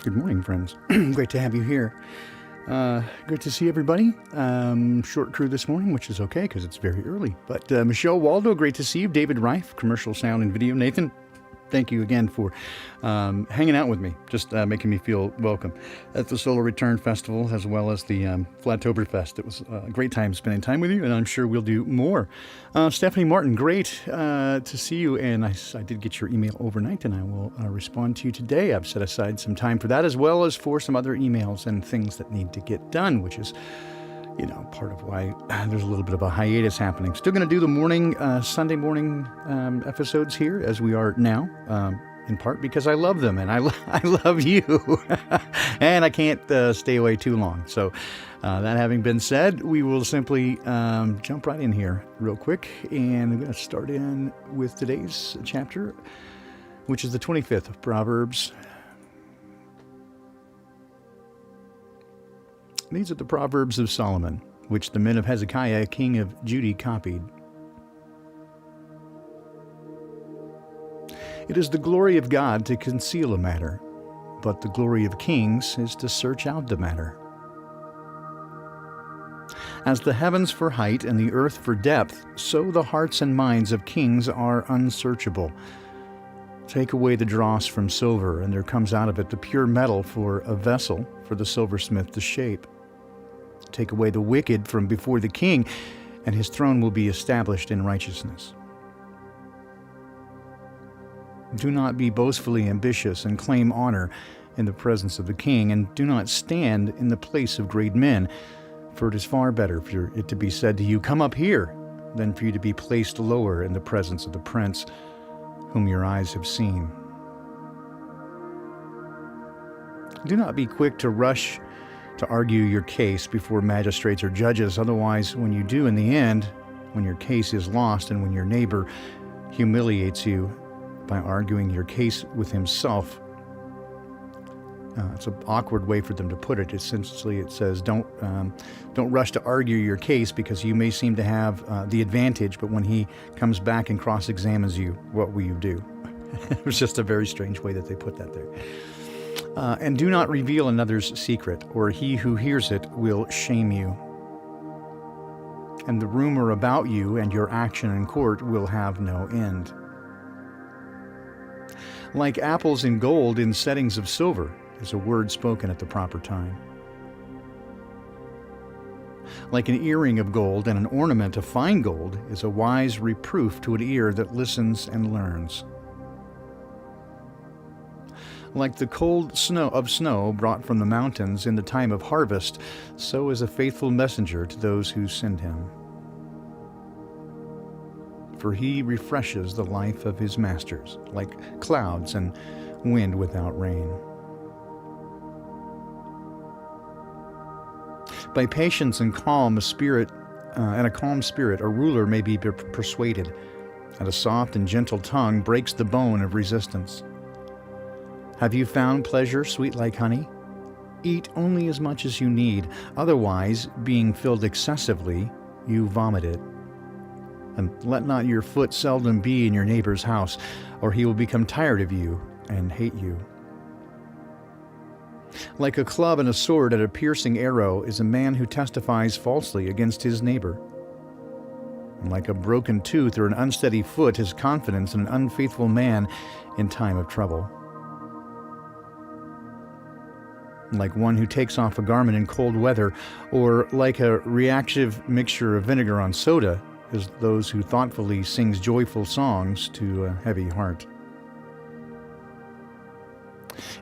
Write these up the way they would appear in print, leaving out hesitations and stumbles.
Good morning, friends. Great to have you here. Good to see everybody. Short crew this morning, which is okay because it's very early. But Michelle Waldo, great to see you. David Reif, commercial sound and video. Nathan, thank you again for hanging out with me, just making me feel welcome at the Solar Return Festival as well as the Flattoberfest. It was a great time spending time with you, and I'm sure we'll do more. Stephanie Martin, great to see you, and I did get your email overnight, and I will respond to you today. I've set aside some time for that as well as for some other emails and things that need to get done, which is part of why there's a little bit of a hiatus happening. Still going to do the Sunday morning episodes here as we are now, in part because I love them and I love you. And I can't stay away too long. So that having been said, we will simply jump right in here real quick. And I'm going to start in with today's chapter, which is the 25th of Proverbs. These are the Proverbs of Solomon, which the men of Hezekiah, king of Judah, copied. It is the glory of God to conceal a matter, but the glory of kings is to search out the matter. As the heavens for height and the earth for depth, so the hearts and minds of kings are unsearchable. Take away the dross from silver, and there comes out of it the pure metal for a vessel for the silversmith to shape. Take away the wicked from before the king, and his throne will be established in righteousness. Do not be boastfully ambitious and claim honor in the presence of the king, and do not stand in the place of great men, for it is far better for it to be said to you, "Come up here," than for you to be placed lower in the presence of the prince whom your eyes have seen. Do not be quick to rush to argue your case before magistrates or judges. Otherwise, when you do in the end, when your case is lost and when your neighbor humiliates you by arguing your case with himself, it's an awkward way for them to put it. Essentially, it says, don't rush to argue your case because you may seem to have the advantage, but when he comes back and cross-examines you, what will you do? It was just a very strange way that they put that there. And do not reveal another's secret, or he who hears it will shame you. And the rumor about you and your action in court will have no end. Like apples in gold in settings of silver is a word spoken at the proper time. Like an earring of gold and an ornament of fine gold is a wise reproof to an ear that listens and learns. Like the cold snow brought from the mountains in the time of harvest, so is a faithful messenger to those who send him. For he refreshes the life of his masters, like clouds and wind without rain. By patience and a calm spirit, a ruler may be persuaded, and a soft and gentle tongue breaks the bone of resistance. Have you found pleasure sweet like honey? Eat only as much as you need, otherwise, being filled excessively, you vomit it. And let not your foot seldom be in your neighbor's house, or he will become tired of you and hate you. Like a club and a sword and a piercing arrow is a man who testifies falsely against his neighbor. And like a broken tooth or an unsteady foot is confidence in an unfaithful man in time of trouble. Like one who takes off a garment in cold weather, or like a reactive mixture of vinegar on soda, is those who thoughtfully sings joyful songs to a heavy heart.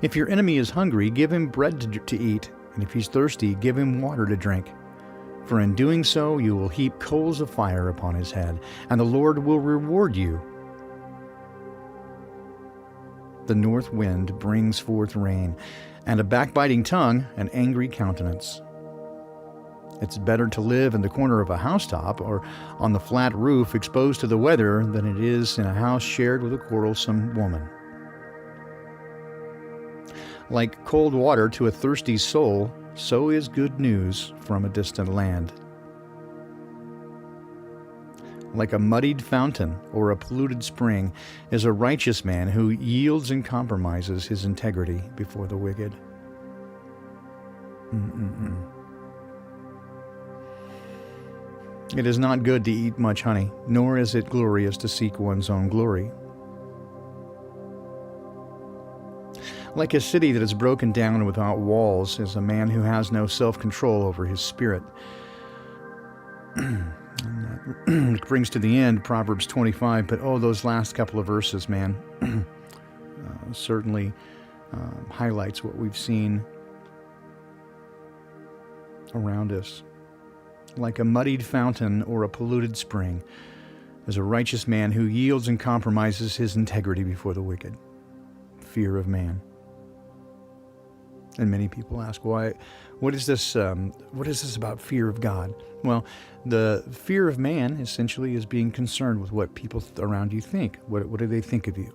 If your enemy is hungry, give him bread to eat, and if he's thirsty, give him water to drink. For in doing so, you will heap coals of fire upon his head, and the Lord will reward you. The north wind brings forth rain, and a backbiting tongue an angry countenance. It's better to live in the corner of a housetop or on the flat roof exposed to the weather than it is in a house shared with a quarrelsome woman. Like cold water to a thirsty soul, so is good news from a distant land. Like a muddied fountain or a polluted spring is a righteous man who yields and compromises his integrity before the wicked. It is not good to eat much honey, nor is it glorious to seek one's own glory. Like a city that is broken down without walls is a man who has no self-control over his spirit. And that brings to the end Proverbs 25, but those last couple of verses, man, certainly highlights what we've seen around us. Like a muddied fountain or a polluted spring is a righteous man who yields and compromises his integrity before the wicked. Fear of man. And many people ask, why? What is this about fear of God? Well, the fear of man essentially is being concerned with what people around you think. What do they think of you?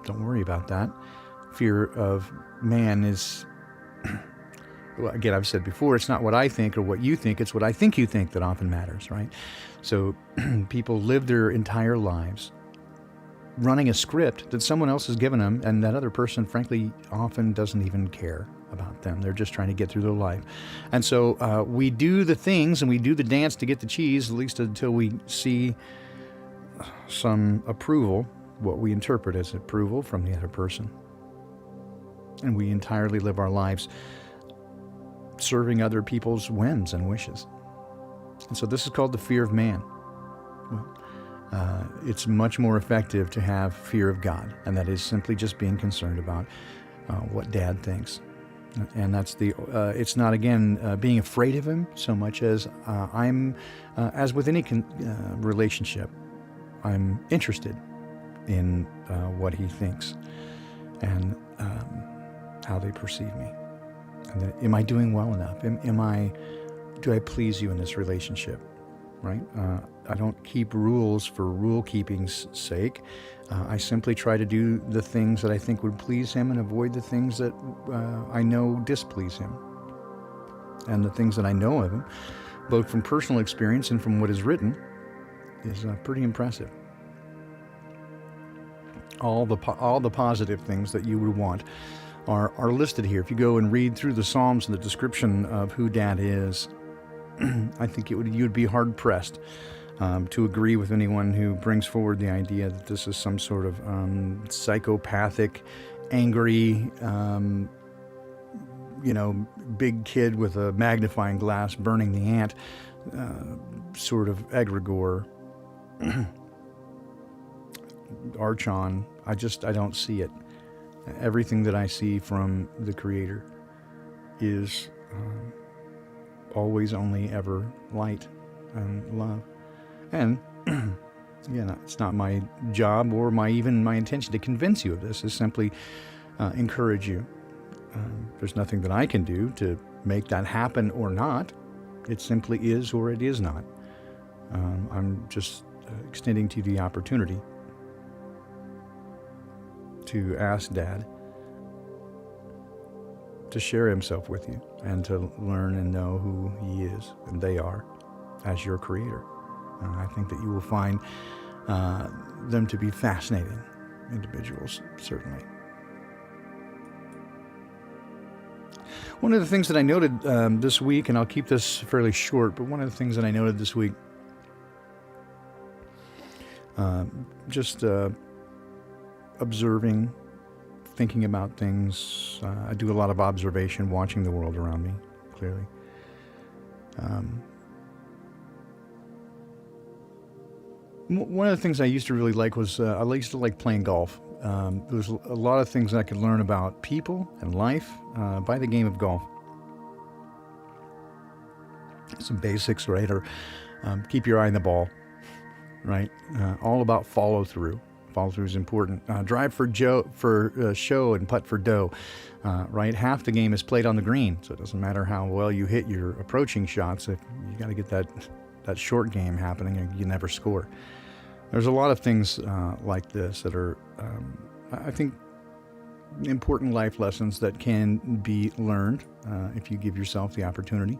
Don't worry about that. Fear of man is, well, again, I've said before, it's not what I think or what you think, it's what I think you think that often matters, right? So people live their entire lives running a script that someone else has given them, and that other person, frankly, often doesn't even care about them. They're just trying to get through their life. And so we do the things and we do the dance to get the cheese, at least until we see some approval, what we interpret as approval from the other person. And we entirely live our lives serving other people's whims and wishes. And so this is called the fear of man. Well, it's much more effective to have fear of God, and that is simply just being concerned about what Dad thinks. And that's it's not, again, being afraid of him so much as as with any relationship, I'm interested in what he thinks and how they perceive me. And am I doing well enough? Do I please you in this relationship? Right? I don't keep rules for rule keeping's sake. I simply try to do the things that I think would please him and avoid the things that I know displease him. And the things that I know of him, both from personal experience and from what is written, is pretty impressive. All the positive things that you would want are listed here. If you go and read through the Psalms and the description of who Dad is, I think you'd be hard-pressed to agree with anyone who brings forward the idea that this is some sort of psychopathic, angry, big kid with a magnifying glass burning the ant sort of egregore. Archon, I don't see it. Everything that I see from the Creator is always, only, ever light and love. And again, it's not my job or even my intention to convince you of this. It's simply encourage you. There's nothing that I can do to make that happen or not. It simply is or it is not. I'm just extending to you the opportunity to ask Dad to share himself with you and to learn and know who he is and they are as your Creator. I think that you will find them to be fascinating individuals, certainly. One of the things that I noted this week, and I'll keep this fairly short, but one of the things that I noted this week, just observing, thinking about things. I do a lot of observation, watching the world around me, clearly. One of the things I used to really like was, I used to like playing golf. There was a lot of things I could learn about people and life by the game of golf. Some basics, right? Or keep your eye on the ball, right? All about follow through. Follow through is important. Drive for show and putt for dough, right? Half the game is played on the green, so it doesn't matter how well you hit your approaching shots. If you got to get that short game happening, and you never score. There's a lot of things like this that are, I think, important life lessons that can be learned if you give yourself the opportunity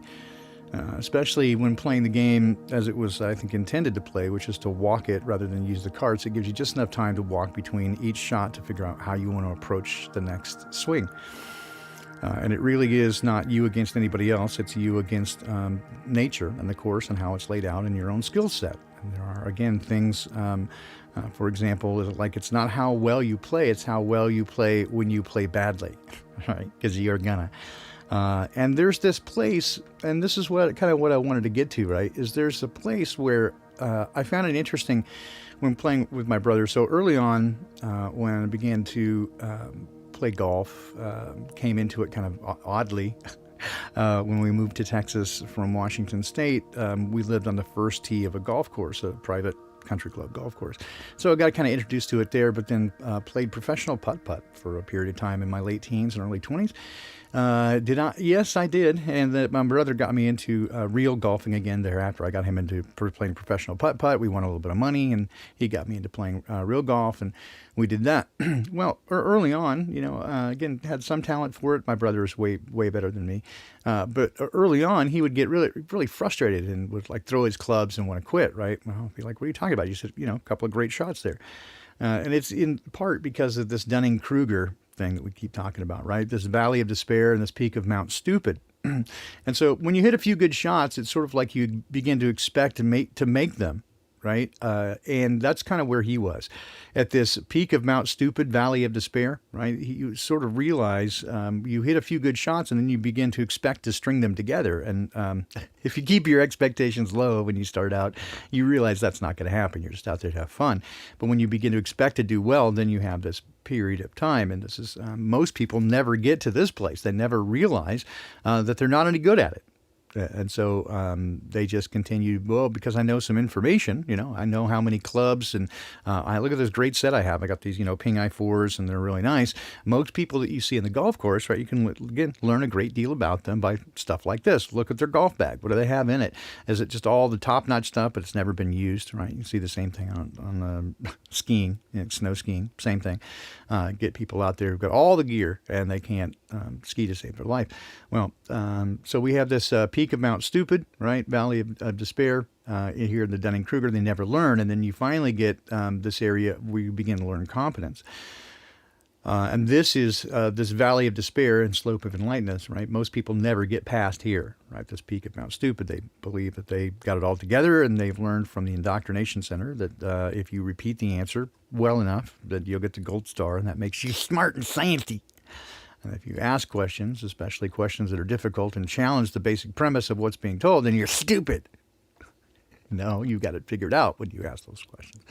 especially when playing the game as it was, I think, intended to play, which is to walk it rather than use the cards. It gives you just enough time to walk between each shot to figure out how you want to approach the next swing. And it really is not you against anybody else. It's you against nature and the course and how it's laid out in your own skill set. And there are, again, things, for example, like it's not how well you play, it's how well you play when you play badly, right? Because you're gonna. And there's this place, and this is what I wanted to get to, right? Is there's a place where I found it interesting when playing with my brother. So early on, when I began to play golf, came into it kind of oddly. When we moved to Texas from Washington State, we lived on the first tee of a golf course, a private country club golf course. So I got kind of introduced to it there, but then played professional putt-putt for a period of time in my late teens and early 20s. Did I? Yes, I did. And my brother got me into real golfing again thereafter. I got him into playing professional putt-putt. We won a little bit of money, and he got me into playing real golf, and we did that. Well, early on, again, had some talent for it. My brother is way better than me. But early on, he would get really frustrated and would like throw his clubs and want to quit, right? Well, I'd be like, what are you talking about? You said, a couple of great shots there. And it's in part because of this Dunning-Kruger thing that we keep talking about, right? This valley of despair and this peak of Mount Stupid. And so when you hit a few good shots, it's sort of like you begin to expect to make them, right? And that's kind of where he was at this peak of Mount Stupid, valley of despair, right? You sort of realize you hit a few good shots and then you begin to expect to string them together. And if you keep your expectations low when you start out, you realize that's not going to happen. You're just out there to have fun. But when you begin to expect to do well, then you have this period of time. And this is, most people never get to this place. They never realize that they're not any good at it. And so they just continue, well, because I know some information, I know how many clubs, and I look at this great set I have. I got these, Ping I4s, and they're really nice. Most people that you see in the golf course, right, you can, again, learn a great deal about them by stuff like this. Look at their golf bag. What do they have in it? Is it just all the top-notch stuff, but it's never been used, right? You can see the same thing on skiing, snow skiing, same thing. Get people out there who've got all the gear, and they can't ski to save their life. Well, so we have this peak of Mount Stupid, right? Valley of despair here in the Dunning-Kruger. They never learn, and then you finally get this area where you begin to learn competence. And this is this valley of despair and slope of enlightenment, right? Most people never get past here, right? This peak of Mount Stupid. They believe that they got it all together, and they've learned from the indoctrination center that if you repeat the answer well enough, that you'll get the gold star, and that makes you smart and sciencey. And if you ask questions, especially questions that are difficult and challenge the basic premise of what's being told, then you're stupid. No, you got it figured out when you ask those questions.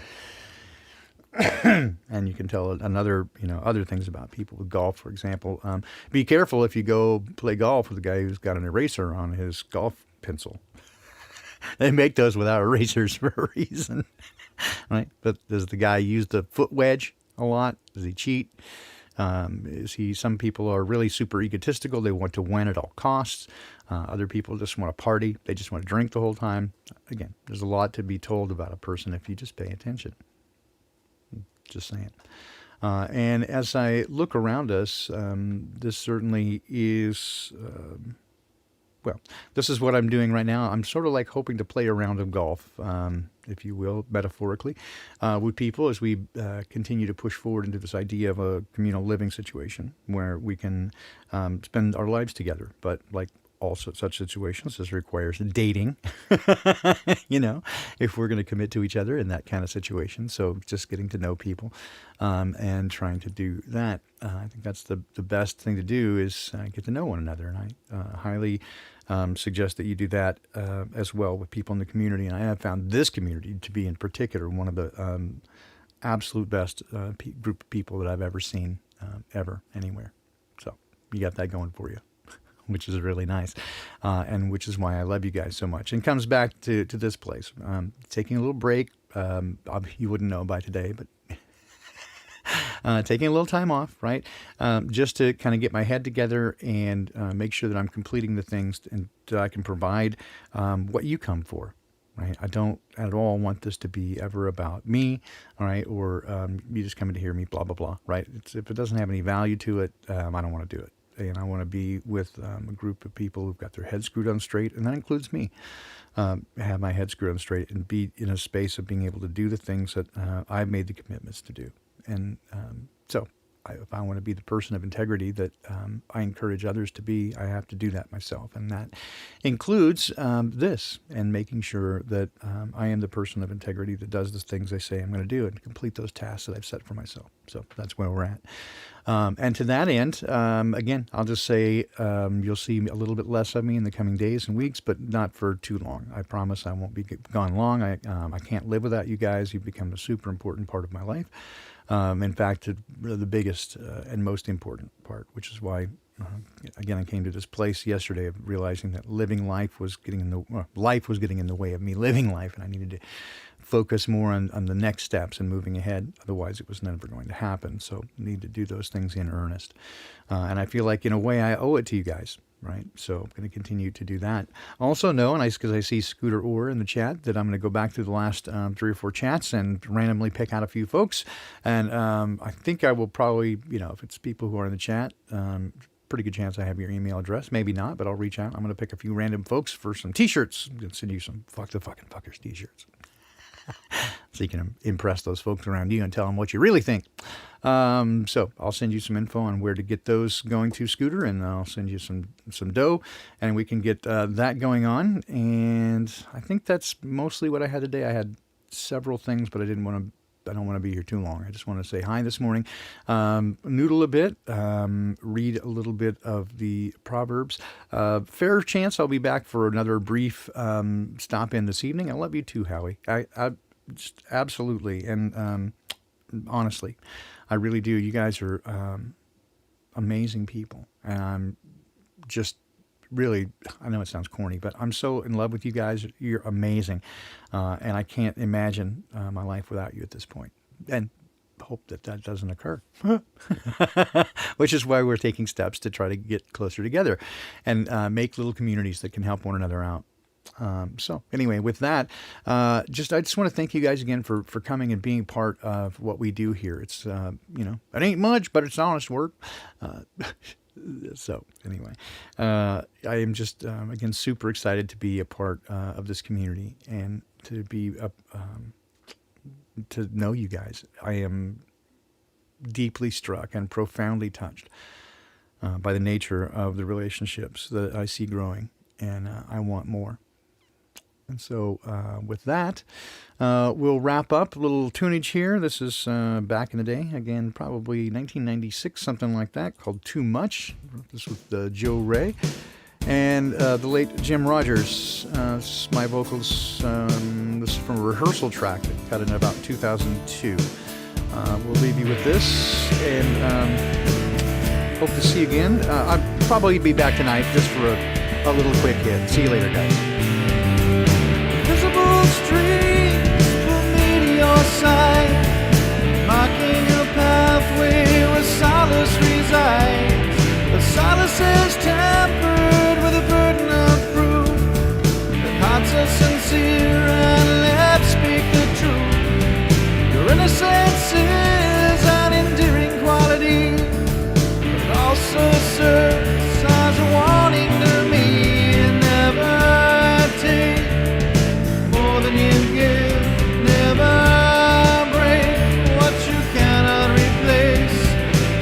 And you can tell other things about people with golf, for example. Be careful if you go play golf with a guy who's got an eraser on his golf pencil. They make those without erasers for a reason, right? But does the guy use the foot wedge a lot? Does he cheat? Some people are really super egotistical. They want to win at all costs. Other people just want to party. They just want to drink the whole time. Again, there's a lot to be told about a person if you just pay attention. Just saying. And as I look around us, this certainly is, this is what I'm doing right now. I'm sort of like hoping to play a round of golf, if you will, metaphorically, with people as we continue to push forward into this idea of a communal living situation where we can spend our lives together. But like all such situations, this requires dating, if we're going to commit to each other in that kind of situation. So just getting to know people and trying to do that. I think that's the best thing to do is get to know one another. And I highly suggest that you do that as well with people in the community. And I have found this community to be in particular one of the absolute best group of people that I've ever seen, ever, anywhere. So you got that going for you, which is really nice, and which is why I love you guys so much. And comes back to this place. Taking a little break. You wouldn't know by today, but taking a little time off, right? Just to kind of get my head together and make sure that I'm completing the things and that I can provide what you come for, right? I don't at all want this to be ever about me, all right? Or you just coming to hear me, blah, blah, blah, right? If it doesn't have any value to it, I don't want to do it. and I want to be with a group of people who've got their heads screwed on straight, and that includes me. Have my head screwed on straight and be in a space of being able to do the things that I've made the commitments to do. And if I want to be the person of integrity that I encourage others to be, I have to do that myself. And that includes this, and making sure that I am the person of integrity that does the things I say I'm going to do and complete those tasks that I've set for myself. So that's where we're at. And to that end, again, I'll just say you'll see a little bit less of me in the coming days and weeks, but not for too long. I promise I won't be gone long. I can't live without you guys. You've become a super important part of my life. In fact, the biggest and most important part, which is why, again, I came to this place yesterday of realizing that life was getting in the way of me living life, and I needed to focus more on the next steps and moving ahead. Otherwise, it was never going to happen. So I need to do those things in earnest. And I feel like, in a way, I owe it to you guys. Right, so I'm going to continue to do that. Also know, and because I see Scooter Orr in the chat, that I'm going to go back through the last 3 or 4 chats and randomly pick out a few folks. And I think I will probably, if it's people who are in the chat, pretty good chance I have your email address. Maybe not, but I'll reach out. I'm going to pick a few random folks for some T-shirts. I'm going to send you some Fuck the Fucking Fuckers T-shirts. So you can impress those folks around you and tell them what you really think. So I'll send you some info on where to get those going to, Scooter, and I'll send you some dough, and we can get that going on. And I think that's mostly what I had today. I had several things, but I don't want to be here too long. I just want to say hi this morning, noodle a bit, read a little bit of the Proverbs. Fair chance I'll be back for another brief stop in this evening. I love you too, Howie. I just absolutely, and honestly, I really do. You guys are amazing people, and I'm just really, I know it sounds corny, but I'm so in love with you guys. You're amazing. And I can't imagine my life without you at this point. And hope that doesn't occur. Which is why we're taking steps to try to get closer together and make little communities that can help one another out. So anyway, with that, I just want to thank you guys again for coming and being part of what we do here. It's, it ain't much, but it's honest work. So anyway, I am just, again, super excited to be a part of this community and to be to know you guys. I am deeply struck and profoundly touched by the nature of the relationships that I see growing, and I want more. And so with that, we'll wrap up. A little tunage here. This is back in the day. Again, probably 1996, something like that, called Too Much. This with Joe Ray. And the late Jim Rogers. My vocals, this is from a rehearsal track that cut in about 2002. We'll leave you with this, and hope to see you again. I'll probably be back tonight just for a little quick hit. See you later, guys. Visible streets pull me to your side, marking a pathway where solace resides. But solace is tempered with a burden of proof. If hearts are sincere and lips speak the truth, your innocence is an endearing quality, but also serves as a warning to me. Never take more than you give, never break what you cannot replace.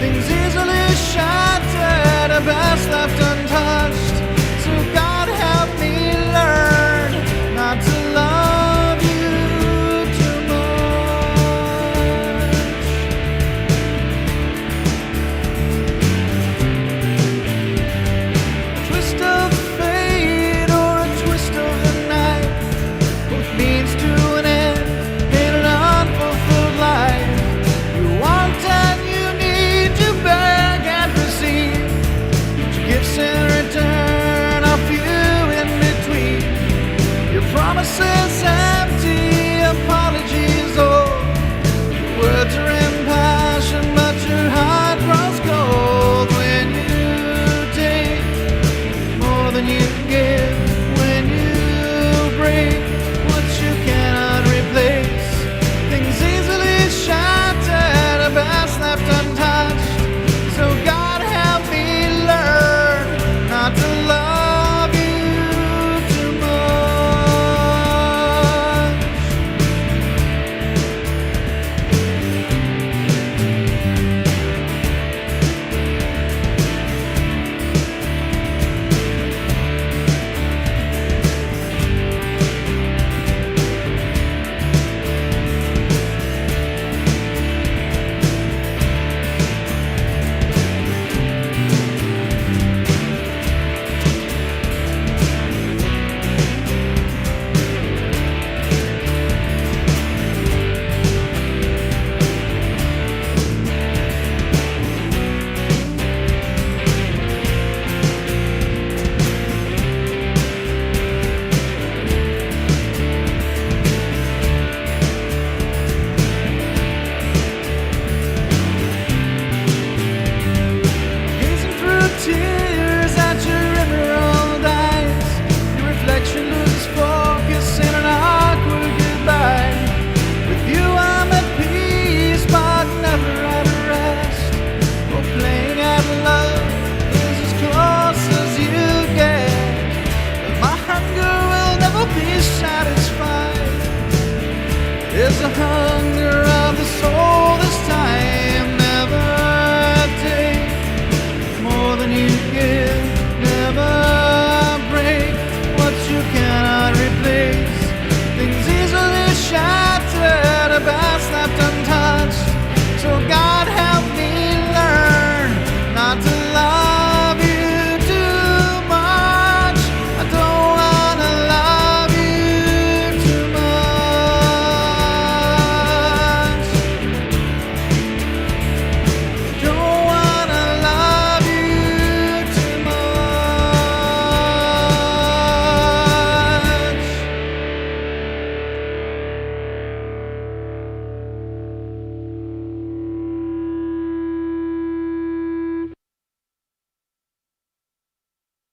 Things easily shattered, are best left untouched. So God help me learn not to love you too much. A twist of fate or a twist of the night, both means to an end in an unfulfilled life. You want and you need to beg and receive, each gifts in return, a few in between. Your promises